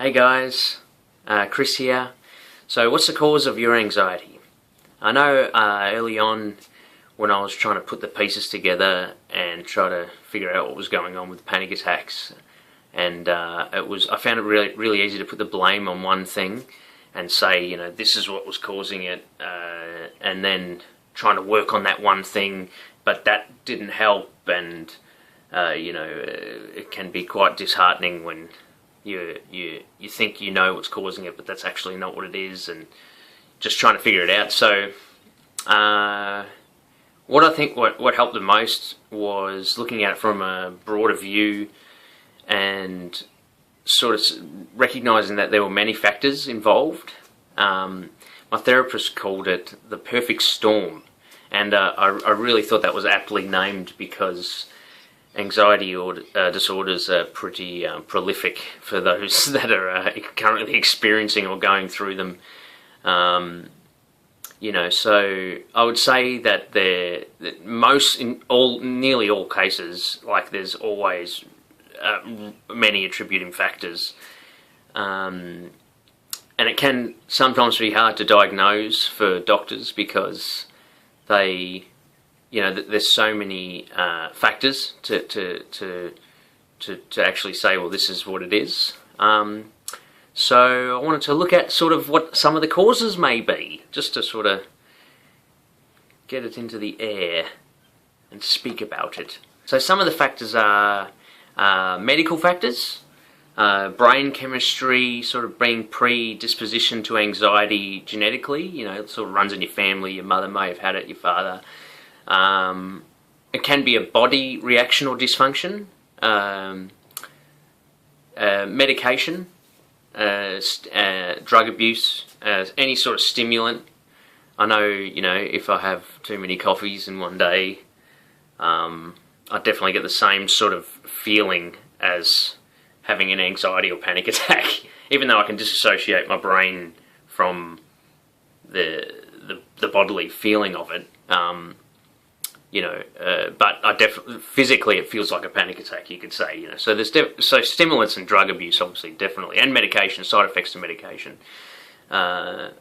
Hey guys, Chris here. So what's the cause of your anxiety? I know early on when I was trying to put the pieces together and try to figure out what was going on with panic attacks, and I found it really easy to put the blame on one thing and say, you know, this is what was causing it, and then trying to work on that one thing, but that didn't help, and it can be quite disheartening when you think you know what's causing it, but that's actually not what it is, and just trying to figure it out. So what I think what helped the most was looking at it from a broader view and sort of recognizing that there were many factors involved. My therapist called it the perfect storm, and I really thought that was aptly named because anxiety disorders are pretty prolific for those that are currently experiencing or going through them. So I would say that nearly all cases, like there's always many attributing factors, and it can sometimes be hard to diagnose for doctors because there's so many factors to actually say, well, this is what it is. So I wanted to look at sort of what some of the causes may be, just to sort of get it into the air and speak about it. So some of the factors are medical factors, brain chemistry, sort of being predisposition to anxiety genetically. You know, it sort of runs in your family. Your mother may have had it, your father. It can be a body reaction or dysfunction, medication, drug abuse, any sort of stimulant. I know, if I have too many coffees in one day, I definitely get the same sort of feeling as having an anxiety or panic attack, even though I can disassociate my brain from the bodily feeling of it. But I definitely physically it feels like a panic attack, you could say. So there's so stimulants and drug abuse, obviously, definitely, and medication, side effects to medication, can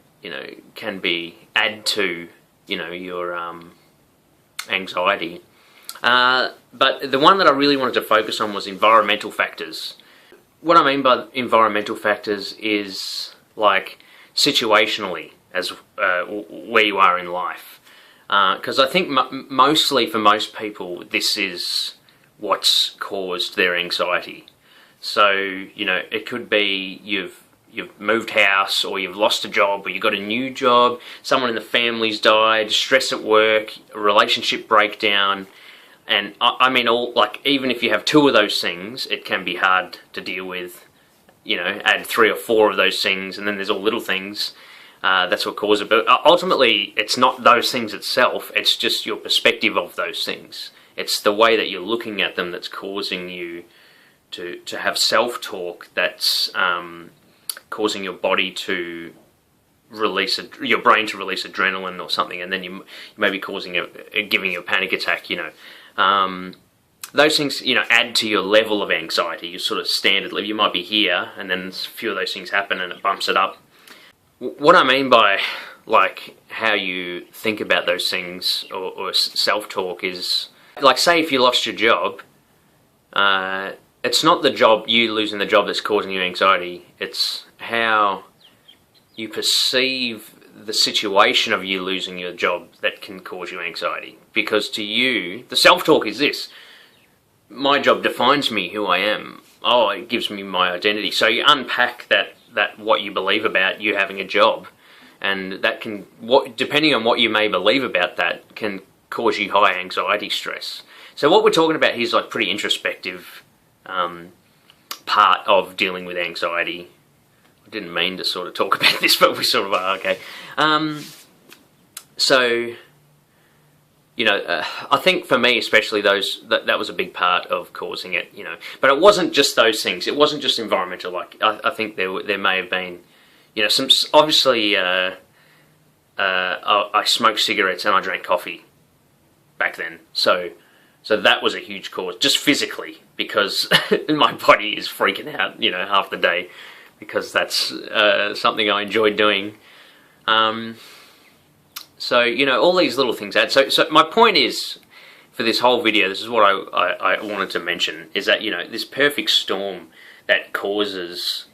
add to your anxiety. But the one that I really wanted to focus on was environmental factors. What I mean by environmental factors is like situationally, as where you are in life. Because I think mostly for most people, this is what's caused their anxiety. So, it could be you've moved house, or you've lost a job, or you've got a new job, someone in the family's died, stress at work, a relationship breakdown. And I mean, even if you have two of those things, it can be hard to deal with. Add 3 or 4 of those things, and then there's all little things. That's what causes it. But ultimately, it's not those things itself. It's just your perspective of those things. It's the way that you're looking at them that's causing you to have self-talk that's causing your body to release your brain to release adrenaline or something, and then you may be giving you a panic attack. Those things add to your level of anxiety. Your sort of standard level. You might be here, and then a few of those things happen, and it bumps it up. What I mean by how you think about those things or self-talk is, say if you lost your job, it's not you losing the job that's causing you anxiety. It's how you perceive the situation of you losing your job that can cause you anxiety. Because to you, the self-talk is this: my job defines me, who I am. Oh, it gives me my identity. So you unpack that what you believe about you having a job, and that can, depending on what you may believe about that, can cause you high anxiety stress. So what we're talking about here is pretty introspective part of dealing with anxiety. I didn't mean to sort of talk about this, but we sort of are, okay. I think for me especially, that was a big part of causing it, But it wasn't just those things. It wasn't just environmental. I think there may have been, some obviously. I smoked cigarettes and I drank coffee back then, so that was a huge cause, just physically, because my body is freaking out, half the day, because that's something I enjoy doing. So, you know, all these little things add. So my point is, for this whole video, this is what I wanted to mention, is that, you know, this perfect storm that causes,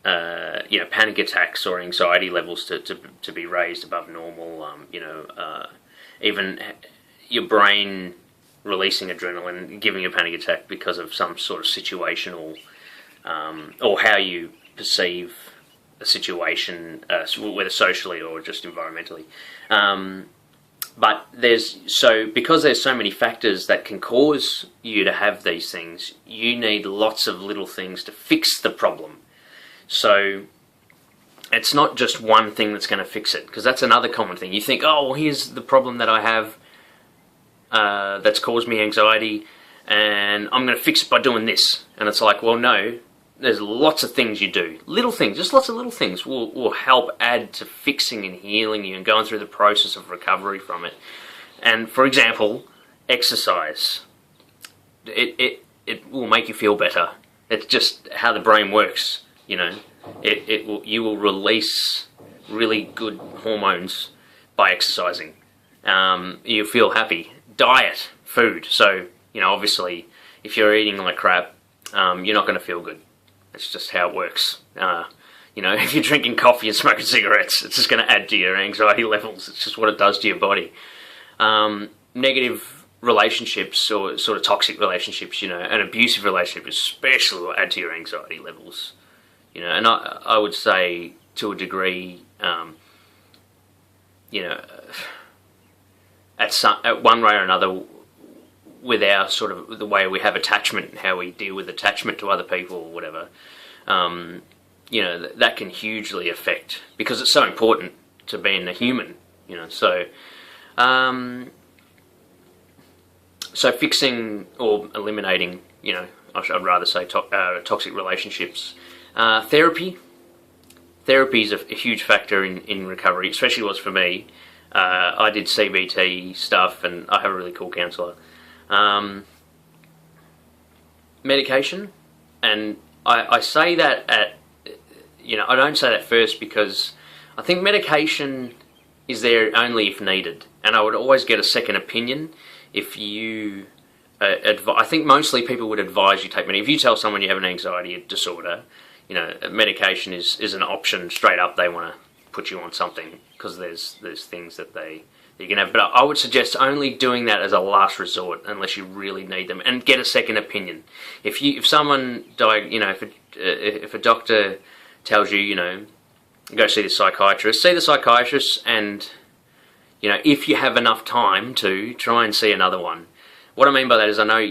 you know, panic attacks or anxiety levels to be raised above normal, you know, even your brain releasing adrenaline, giving you a panic attack because of some sort of situational, or how you perceive a situation, whether socially or just environmentally. But because there's so many factors that can cause you to have these things, you need lots of little things to fix the problem. So it's not just one thing that's going to fix it, because that's another common thing. You think, oh, well, here's the problem that I have that's caused me anxiety, and I'm going to fix it by doing this. And it's like, well, no, there's lots of things you do. Little things, just lots of little things will help add to fixing and healing you and going through the process of recovery from it. And for example, exercise. It will make you feel better. It's just how the brain works, you know. You will release really good hormones by exercising. You feel happy. Diet, food. So, you know, obviously, if you're eating like crap, you're not going to feel good. It's just how it works. You know, if you're drinking coffee and smoking cigarettes, it's just going to add to your anxiety levels. It's just what it does to your body. Negative relationships, or sort of toxic relationships, you know, an abusive relationship especially will add to your anxiety levels. You know, and I would say to a degree, you know, at one way or another, with our sort of the way we have attachment, how we deal with attachment to other people or whatever, you know, that can hugely affect, because it's so important to being a human, you know. So, so fixing or eliminating, you know, I'd rather say toxic relationships. Therapy is a huge factor in recovery, especially was for me. I did CBT stuff, and I have a really cool counsellor. Medication, and I say that you know, I don't say that first because I think medication is there only if needed, and I would always get a second opinion if you I think mostly people would advise you take medication. If you tell someone you have an anxiety disorder, you know, medication is an option straight up. They want to put you on something because there's things that you can have. But I would suggest only doing that as a last resort unless you really need them, and get a second opinion. If someone you know, if a doctor tells you, you know, go see the psychiatrist, and you know, if you have enough time to try and see another one. What I mean by that is, I know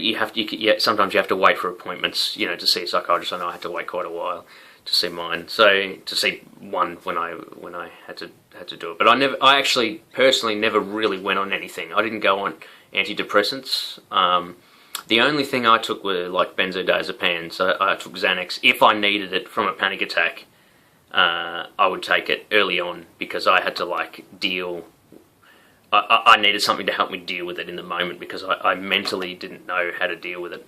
sometimes you have to wait for appointments, you know, to see a psychiatrist. I know I had to wait quite a while to see mine. So to see one when I had to do it. But I actually personally never really went on anything. I didn't go on antidepressants. The only thing I took were like benzodiazepines. So I took Xanax if I needed it from a panic attack. I would take it early on because I had to like deal. I needed something to help me deal with it in the moment, because I mentally didn't know how to deal with it.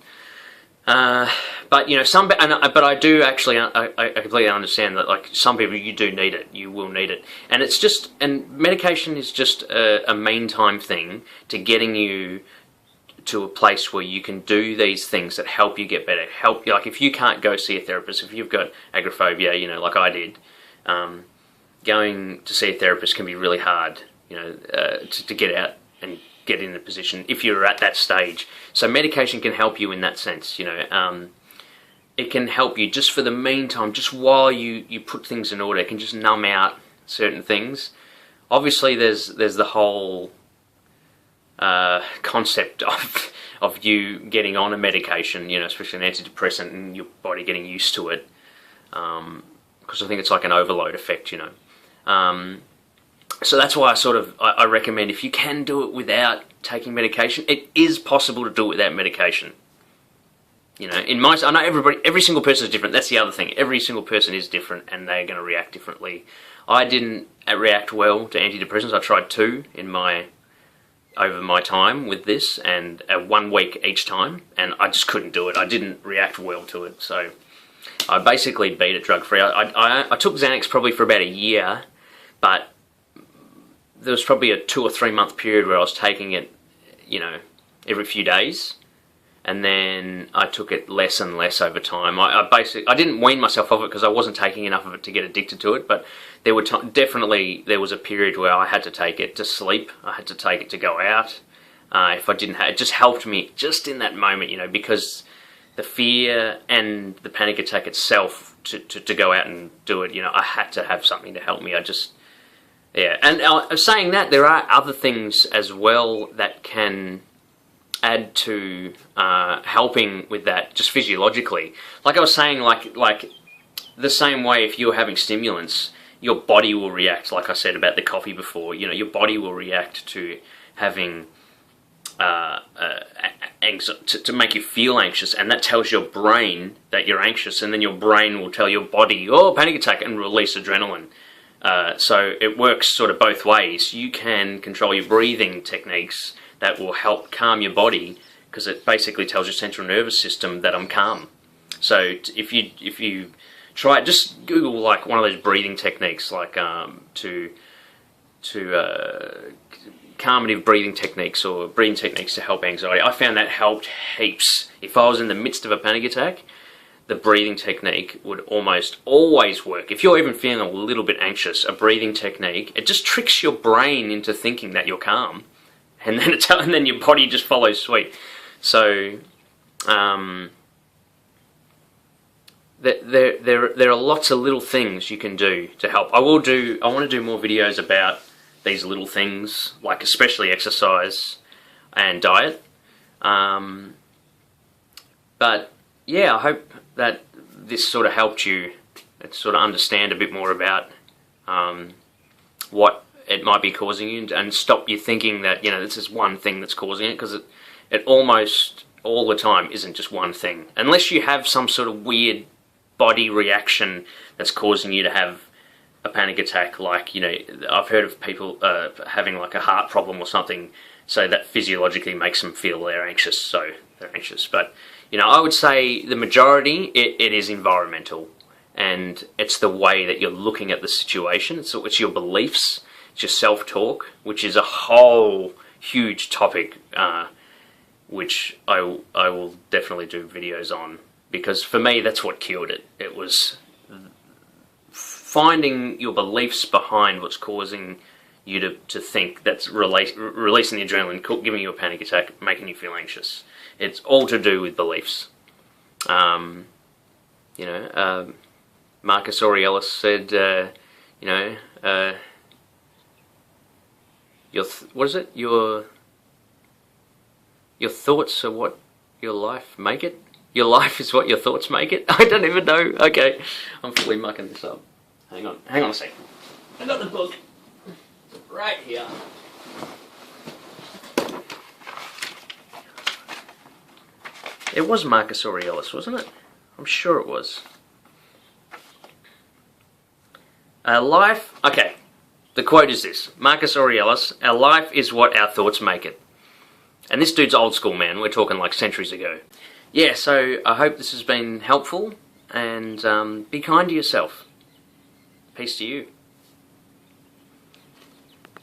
But you know, but I do actually, I completely understand that, like, some people, you do need it, you will need it, and it's just, and medication is just a meantime thing to getting you to a place where you can do these things that help you get better. Like if you can't go see a therapist, if you've got agoraphobia, you know, like I did, going to see a therapist can be really hard. You know, to get out and get in the position if you're at that stage. So medication can help you in that sense, you know. It can help you just for the meantime, just while you put things in order. It can just numb out certain things. Obviously, there's the whole concept of you getting on a medication, you know, especially an antidepressant, and your body getting used to it. Because I think it's like an overload effect, you know. So that's why I recommend, if you can do it without taking medication, it is possible to do it without medication. You know, I know every single person is different. That's the other thing. Every single person is different, and they're going to react differently. I didn't react well to antidepressants. I tried 2 over my time with this, and 1 week each time, and I just couldn't do it. I didn't react well to it. So I basically beat it drug-free. I took Xanax probably for about a year, but there was probably a 2 or 3 month period where I was taking it, you know, every few days, and then I took it less and less over time. I didn't wean myself off it because I wasn't taking enough of it to get addicted to it, but there were definitely there was a period where I had to take it to sleep. I had to take it to go out. If I didn't have it, just helped me just in that moment, you know, because the fear and the panic attack itself to go out and do it, you know, I had to have something to help me. Yeah, and saying that, there are other things as well that can add to helping with that, just physiologically. Like I was saying, like the same way if you're having stimulants, your body will react, like I said about the coffee before, you know, your body will react to having to make you feel anxious, and that tells your brain that you're anxious, and then your brain will tell your body, oh, panic attack, and release adrenaline. So it works sort of both ways. You can control your breathing techniques that will help calm your body, because it basically tells your central nervous system that I'm calm. So if you try it, just Google like one of those breathing techniques, like calmative breathing techniques or breathing techniques to help anxiety. I found that helped heaps. If I was in the midst of a panic attack, the breathing technique would almost always work. If you're even feeling a little bit anxious, a breathing technique, it just tricks your brain into thinking that you're calm, and then your body just follows suit. So there are lots of little things you can do to help. I want to do more videos about these little things, like especially exercise and diet. But yeah, I hope that this sort of helped you sort of understand a bit more about what it might be causing you, and stop you thinking that, you know, this is one thing that's causing it, because it almost all the time isn't just one thing. Unless you have some sort of weird body reaction that's causing you to have a panic attack, like, you know, I've heard of people having like a heart problem or something, so that physiologically makes them feel they're anxious, so they're anxious. But, you know, I would say the majority, it is environmental, and it's the way that you're looking at the situation. So it's your beliefs, it's your self-talk, which is a whole huge topic, which I will definitely do videos on, because for me that's what cured it. It was finding your beliefs behind what's causing you to think that's releasing the adrenaline, giving you a panic attack, making you feel anxious. It's all to do with beliefs. You know, Marcus Aurelius said, you know, what is it? Your thoughts are what your life make it? Your life is what your thoughts make it? I don't even know. Okay, I'm fully mucking this up. Hang on a second. I got the book right here. It was Marcus Aurelius, wasn't it? I'm sure it was. Life, okay, the quote is this. Marcus Aurelius, our life is what our thoughts make it. And this dude's old school, man. We're talking like centuries ago. Yeah, so I hope this has been helpful, and be kind to yourself. Peace to you.